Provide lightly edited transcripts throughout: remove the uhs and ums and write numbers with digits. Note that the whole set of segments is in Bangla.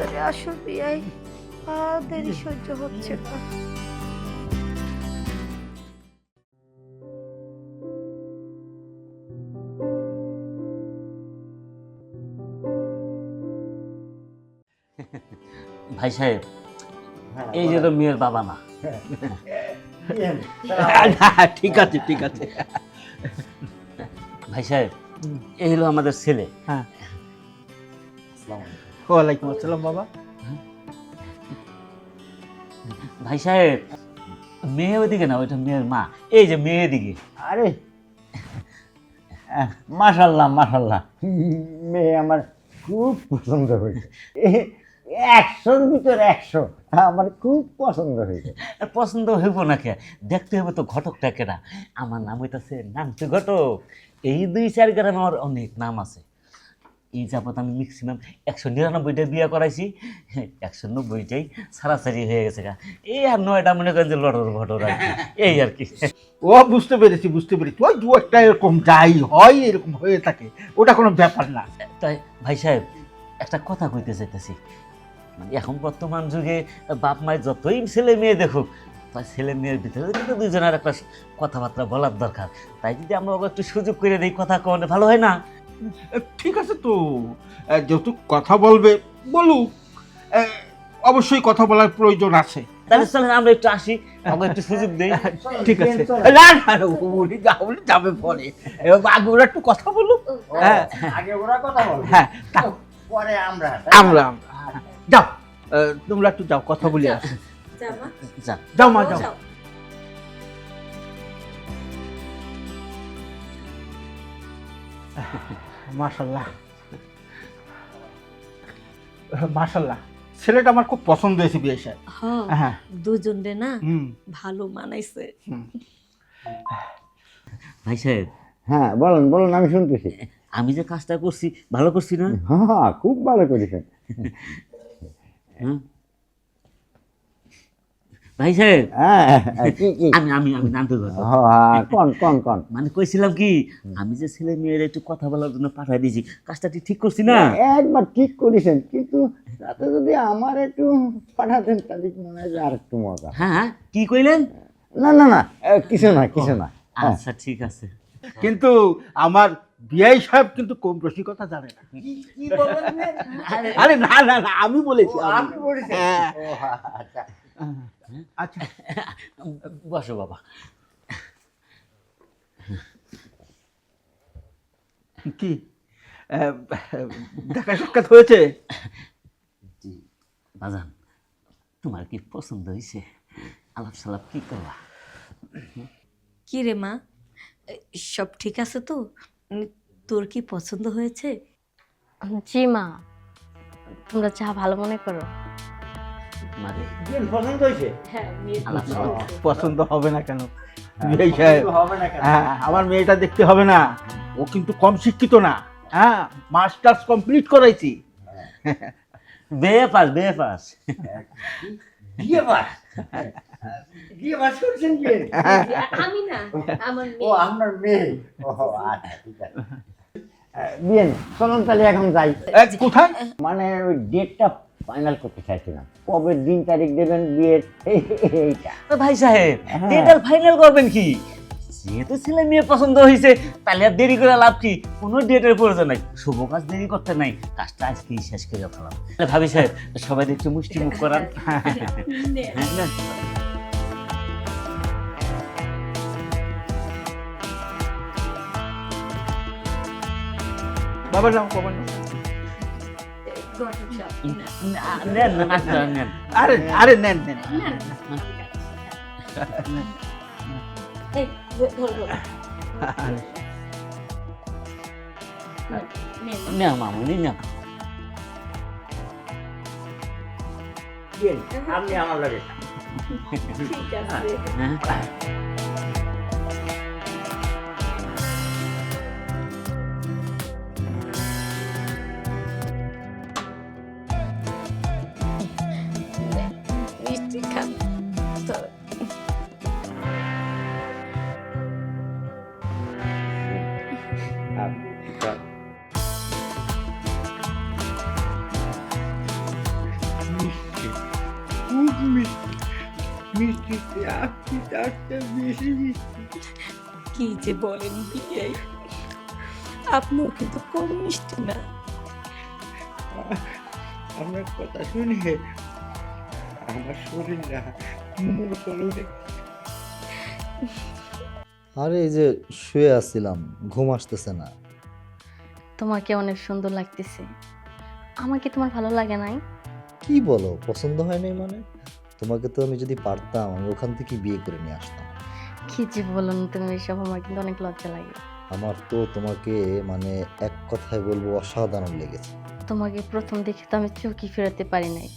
তাড়াতাড়ি আসো বিয়াই, আর দেরি সহ্য হচ্ছে না। ভাই সাহেব, হ্যাঁ, এই যে তো মেয়ের বাবা না। ঠিক আছে ঠিক আছে। ভাই সাহেব, এই হলো আমাদের ছেলে। হ্যাঁ, ওয়ালাইকুম আসসালাম বাবা। ভাই সাহেব, মেয়ে ওইদিকে না, ওইটা মেয়ের মা। এই যে মেয়ে দিকে। আরে মাশাল্লাহ মাশাল্লাহ, মেয়ে আমার খুব পছন্দ হয়েছে। 100-র ভিতর 100, আমার খুব পছন্দ হয়েছে। আর পছন্দ হইব না কে, দেখতে হবে তো ঘটকটা কেনা। আমার নাম হইতাছে নামতে ঘটক। এই 2-4 গ্রামে আমার অনেক নাম আছে। এই যাবত আমি ম্যাক্সিমাম 199টা বিয়ে করাইছি, 190টাই ছাড়াছাড়ি হয়ে গেছে গা। এই আর 9টা মনে করেন যে লটর ভটর আর কি। এই আর কি। ও বুঝতে পেরেছি বুঝতে পেরেছি, ওই দু একটা এরকম যাই হয়, এরকম হয়ে থাকে, ওটা কোনো ব্যাপার না। তাই ভাই সাহেব, একটা কথা কইতে চাইতেছি। এখন বর্তমান যুগে বাপ মায়ের যতই ছেলে মেয়ে দেখুক, তাই ছেলে মেয়ের ভিতরে কিন্তু দুজনের একটা কথাবার্তা বলার দরকার। তাই যদি আমরা ওকে একটু সুযোগ করে দিই, কথা কওয়ানো ভালো হয় না? ঠিক আছে তো, যেহেতু কথা বলবে বলুক, অবশ্যই কথা বলার প্রয়োজন আছে। তাহলে চলেন আমরা একটু আসি, আমাকে একটু সুযোগ দিই। ঠিক আছে, না না উনি যাবে পরে, আগে ওরা একটু কথা বলুক। হ্যাঁ আগে ওরা কথা বলবে, হ্যাঁ, পরে আমরা আমরা যাও, তোমরা একটু যাও, কথা বলি আসো। যান। যাও মা যাও। মাশাল্লাহ মাশাল্লাহ, ছেলেটা আমার খুব পছন্দ হয়েছে বিয়ে সাহেব। হ্যাঁ, দুজন রে না হুম ভালো মানাইছে। হুম। ভাই সাহেব, হ্যাঁ বলুন বলুন, আমি শুনতেছি। আমি যে কাজটা করছি ভালো করছি না? হ্যাঁ খুব ভালো করেছেন। হ্যাঁ ভাই সাহেব, হ্যাঁ কি কি আমি আমি আমি নামতে ঘটক। কন কন কন, মানে কইছিলাম কি, আমি যে ছেলে মেয়ের একটু কথা বলার জন্য পাঠাই দিয়েছি, কাজটা ঠিক করছি না? একবার ঠিক করেছেন, কিন্তু তাতে যদি আমার একটু পাঠাতেন তাহলে মনে হয় যে আর একটু মজা। হ্যাঁ, কি কইলেন? না না না, কিছু না কিছু না। আচ্ছা ঠিক আছে। কিন্তু আমার বিয়াই সাহেব কিন্তু কম রসিকতা জানে না। আরে না না না, আমি বলেছি আমি। হ্যাঁ। আচ্ছা বসো বাবা। কি দেখা সাক্ষাৎ হয়েছে? বাজান, তোমার কি পছন্দ হয়েছে? আলাপ সালাপ কি করবা? কি রে মা, সব ঠিক আছে তো? তোর কি পছন্দ হয়েছে? জি মা, তোমরা যা ভালো মনে করো। মানে পছন্দ হয়েছে? আলাপ সালাপ পছন্দ হবে না কেন বিয়াই সাহেব? হবে না কেন? হ্যাঁ, আমার মেয়েটা দেখতে হবে না, ও কিন্তু কম শিক্ষিত না। হ্যাঁ, মাস্টার্স কমপ্লিট করাইছি। বিয়ে পাস, বিয়ে পাস। বিয়ে বাস, বিয়ে বাস করছেন কি? আমি না, আমার ও আপনার মেয়ে। ও আচ্ছা ঠিক আছে। বিয়ে চলুন তাহলে এখন যাই। কোথায়? মানে ওই ডেটটা ফাইনাল করতে চাইছিলাম, কবে দিন তারিখ দেবেন বিয়ের এইটা। তো ভাই সাহেব, হ্যাঁ। ডেট ফাইনাল করবেন কি? যেহেতু ছেলে মেয়ে পছন্দ হয়েছে, তাহলে আর দেরি করে লাভ কি? কোনো ডেটের প্রয়োজন নাই, শুভ কাজ দেরি করতে নাই, কাজটা আজকেই শেষ করে ফেলাম। ভাবি সাহেব, সবাই একটু মুষ্টি মুখ করান। হ্যাঁ, বাবা যাও, বাবা যাও। নেন নেন, আচ্ছা, নেন। আরে আরে নেন নেন। আরে, নেন মামুনি, নেন। আপনি আমার লাগে। হ্যাঁ। মিষ্টি খান। আপনি তার চেয়ে বেশি মিষ্টি। কি যে বলেন বিয়াই, আপনিও কিন্তু কম মিষ্টি না। আপনার কথা শুনে আমার শরীরটা মোচড় উঠে। আরে এই যে শুয়ে আসছিলাম, ঘুম আসতেছে না। তোমাকে অনেক সুন্দর লাগতেছে। আমাকে তোমার ভালো লাগে নাই? কি বলো, পছন্দ হয় নাই মানে? তোমাকে তো আমি যদি পারতাম আমি ওখান থেকে বিয়ে করে নিয়ে আসতাম। কি যে বলো না তুমি এসব, আমার কিন্তু অনেক লজ্জা লাগে। আমার তো তোমাকে মানে এক কথায় বলবো অসাধারণ লেগেছে। তোমাকে প্রথম দেখে তো আমি চোখই ফেরাতে পারি নাই।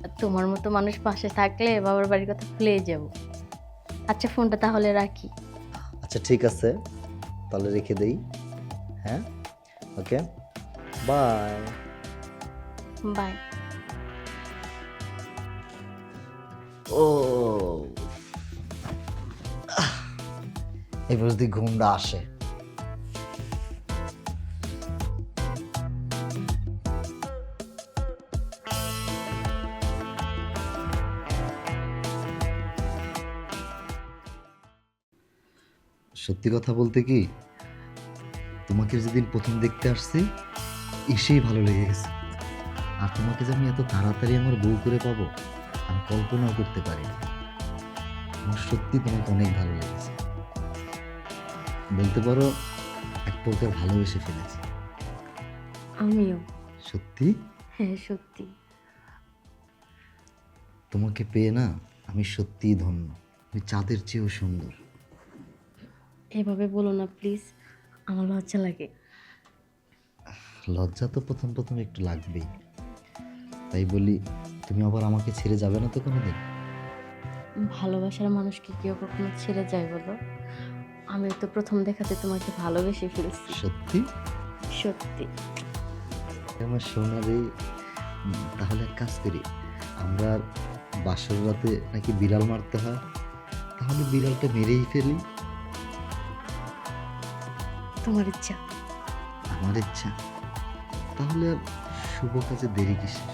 আর তোমার মতো মানুষ পাশে থাকলে বাবার বাড়ির কথা ভুলেই যাব। আচ্ছা ফোনটা তাহলে রাখি। আচ্ছা ঠিক আছে, তাহলে রেখে দেই। হ্যাঁ, ওকে, বাই। বাই। ও এবার যদি ঘুমটা আসে। সত্যি কথা বলতে কি, তোমাকে যেদিন প্রথম দেখতে আসছি এসেই ভালো লেগে গেছে। আর তোমাকে যে আমি এত তাড়াতাড়ি আমার বউ করে পাবো আমি কল্পনাও করতে পারি। আমার সত্যি তোমাকে অনেক ভালো লেগেছে, বলতে পারো এক প্রকার ভালোবেসে ফেলেছি। আমিও। সত্যি হ্যাঁ সত্যি। তোমাকে পেয়ে না আমি সত্যিই ধন্য। তুমি চাঁদের চেয়েও সুন্দর। এভাবে বলো না প্লিজ, আমার লজ্জা লাগে। লজ্জা তো প্রথম প্রথম একটু লাগবেই, তাই বলি তুমি আবার আমাকে ছেড়ে যাবে না তো কোনোদিন? ভালোবাসার মানুষকে কেউ কখনো ছেড়ে যায় বলো? আমি তো প্রথম দেখাতে তোমাকে ভালোবেসে ফেলছি। সত্যি? সত্যি। আমার সোনারে, তাহলে এক কাজ করি, আমরা বাসর রাতে নাকি বিড়াল মারতে হয়, তাহলে বিড়ালটা মেরেই ফেলি। তোমার ইচ্ছা। আমার ইচ্ছা, তাহলে আর শুভ কাজে দেরি কিসের?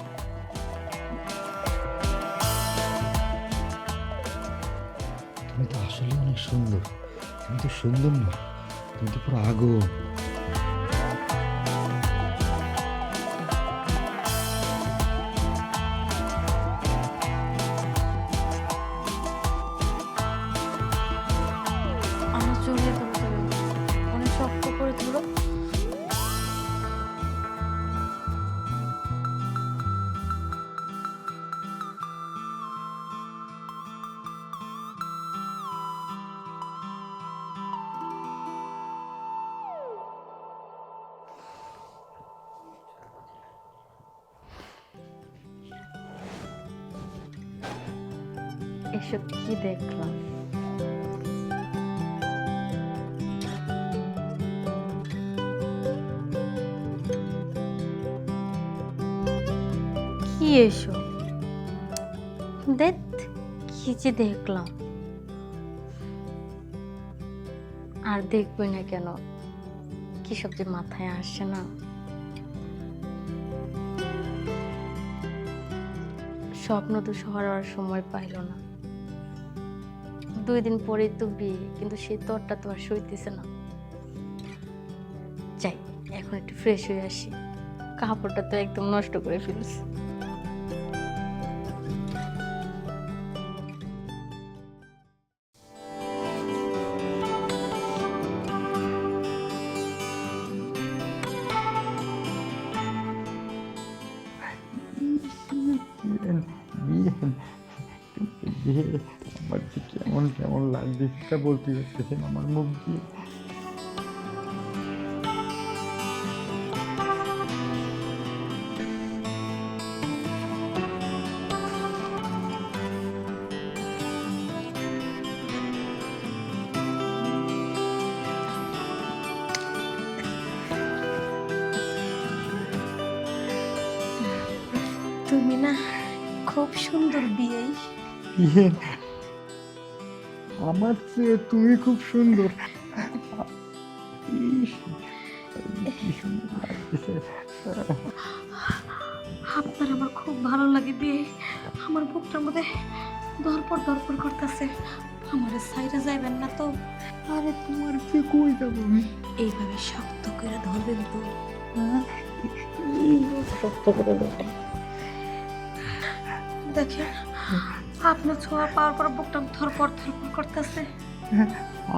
তুমি তো আসলে অনেক সুন্দর। তুমি তো সুন্দর না, তুমি তো পুরো আগুন। আমার জড়িয়ে ধরো তুমি, অনেক শক্ত করে ধরো। এসব কি দেখলাম? কি এসব? দেখ কি যে দেখলাম। আর দেখবই না কেন, কি সব যে মাথায় আসছে না। স্বপ্ন তো শহর আর সময় পাইল না। 2 দিন পরেই তো বিয়ে, কিন্তু সেই তরটা তো আর সইতেছে না। যাই এখন একটু ফ্রেশ হয়ে আসি, কাপড়টা তো একদম নষ্ট করে ফেলছি। আমার যে কেমন কেমন লাগছে সেটা বলতে পারতেছেন আমার মুখ দিয়ে। তুমি না খুব সুন্দর বিয়াই। ইয়ে, আমার চেয়ে তুমি খুব সুন্দর। ইস, কি সুন্দর লাগতেছে। আপনার আমার খুব ভালো লাগে বিয়ে, আমার বুকটার মধ্যে ধরপড় করতেছে। আমার সাইডে যাইবেন না তো? আরে তোমার কি কই যাবো আমি? এইভাবে শক্ত করে ধরবেন তো? শক্ত করে ধরো। দেখেন আপনার ছোঁয়া পাওয়ার পর বুকটা ধরপড় করতেছে।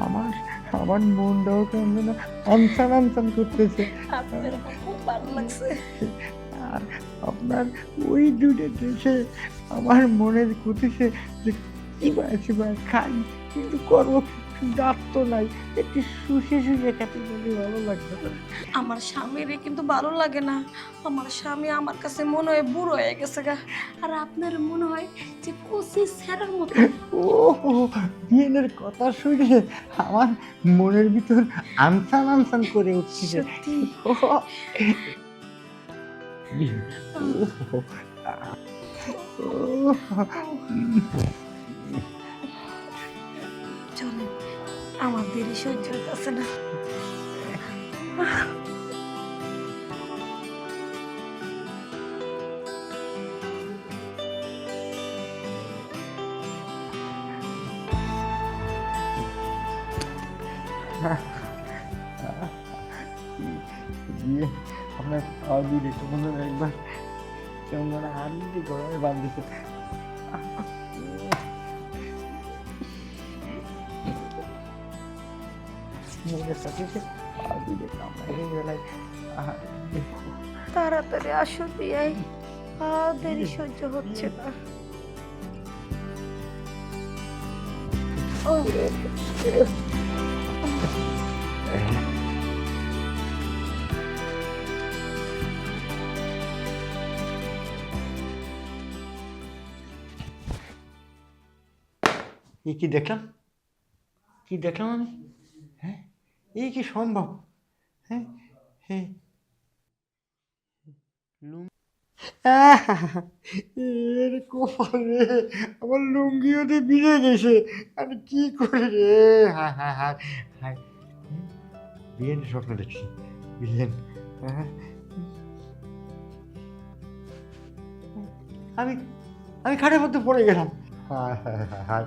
আমার আমার মনটাও কেমন না আনসান করতেছে। আপনার আমার খুব ভালো লাগছে। আর আপনার ওই দুটো দেশে আমার মনের কুতিছে যে চিবা খাই, কিন্তু কর্ম দাঁত তো নাই, একটু শুষে খেতে বলে ভালো লাগবে। আমার স্বামীর কিন্তু ভালো লাগে না। আমার স্বামী আমার কাছে মনে হয় বুড়ো হয়ে গেছে গা, আর আপনার মনে হয় যে কচি ছেঁড়ার মতো। ও বিয়েনের কথা শুনে আমার মনের ভিতর আনসান করে উঠছে। সত্যি চলেন, আমার দেরি সহ্য হইতেছে না। বিয়ে আপনার খাওয়া দিয়ে একটু মনে হয় একবার কেমন যেন হাড়ি গরমে বাঁধতেছে। মনের সাথে খাওয়া দিয়ে কামড়াই বেলায় তাড়াতাড়ি আসো বিয়াই, দেরি সহ্য হচ্ছে না। ও এই কি দেখলাম, কি দেখলাম আমি? হ্যাঁ, এই কি সম্ভব? হ্যাঁ হ্যাঁ, কপাল রে, আমার লুঙ্গিও তো ভিজে গেছে। আমি কি করি রে? হায় হায় হায় হায়, বিয়েন স্বপ্ন দেখছি, বিয়েন। আমি আমি খাটের মধ্যে পড়ে গেলাম। হায় হায় হায় হায়,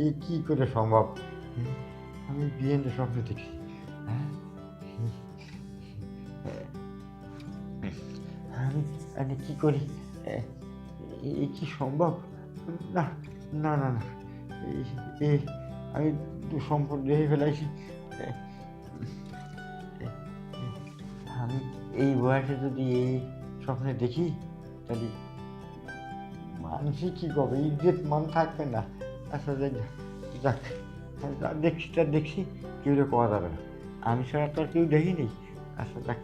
এ কি করে সম্ভব? আমি বিয়েনের স্বপ্ন দেখি। হ্যাঁ, আমি কি করি? এ কি সম্ভব? না না না না, এই আমি সম্পদ রেখে ফেলাইছি। আমি এই বয়সে যদি এই স্বপ্নে দেখি, তাহলে মানুষই কি করবে? ইজ্জত মান থাকবে না। আচ্ছা যাক যাক, যা দেখছি তা দেখছি, কেউ করা যাবে না, আমি ছাড়া তো আর কেউ দেখিনি। আচ্ছা যাক,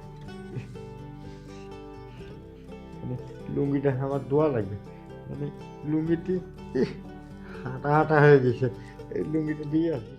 লুঙ্গিটা আমার দোয়া লাগবে, মানে লুঙ্গিটি হাঁটা হয়ে গেছে, এই লুঙ্গিটা দিয়ে আসি।